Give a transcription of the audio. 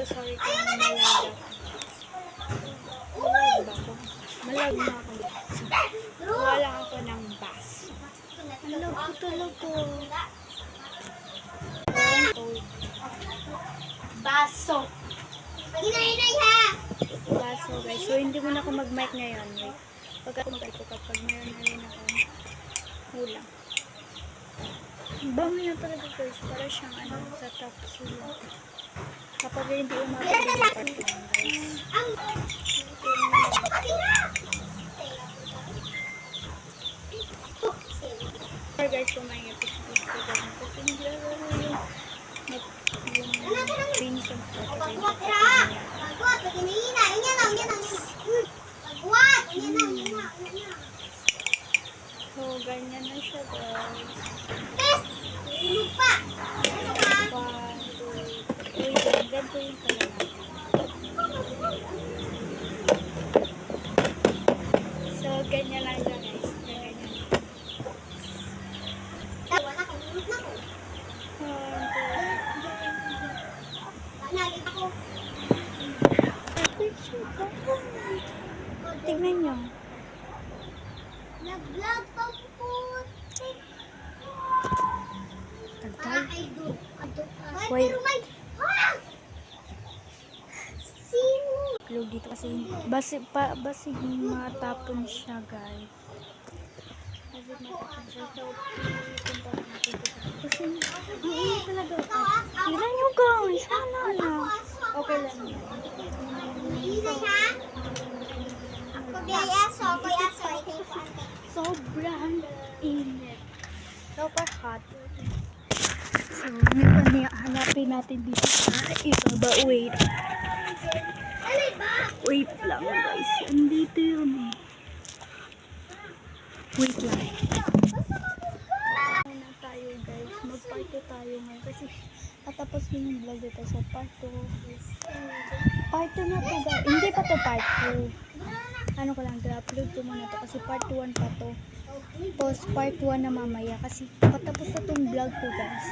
sorry kung malag ako. Malag ba ako? Malag na ako. Wala ako ng bus. Malag ko talaga. Baso. Hinay-hinay ha! Baso guys. So hindi mo na ako mag-mic ngayon. Wait. Pag ako mag-mic ko kapag mayroon na rin ako ulang. Bango na talaga guys. Para siyang ano sa top sila. Kapag hindi umabot yung part 1 guys. Sorry guys kung may episode ko ganun. Kasi hindi ako yung pinsan ko. Pagbuhat ha! Pagbuhat! Pag hinihina! Yan na! Pagbuhat! Yan na! So ganyan na siya guys. Best! Lupa! Ano ka? 1, 2, 3. Ganito yung pala natin. So ganyan lang siya guys. Ganyan. Wala kang ulot na ko. 1, 2. Tingnan nyo. Nag-vlog pang putik. Tagal. Wait. Pero may... Ha! Sino? Upload dito kasi basig matapon siya guys. Basig matapon siya. So, punta natin ito. Kasi, hindi talaga. Tignan nyo guys. Wala na. Okay lang yan. Hinay ha? Ako biyay aso. Ako aso. Sobrang init. Super hot. So, hanapin natin dito sa ibaba. Wait. Wait lang guys. Andito yun eh. Wait lang. Muna tayo guys. Mag-part 2 tayo ngayon. Kasi patapos din yung vlog dito. So part 2 is... Part 2 na to guys. Hindi pa to part 2. Ano ko lang. I-upload ko muna to. Kasi part 1 pa to. Tapos part 1 na mamaya. Kasi patapos na tong vlog ko guys.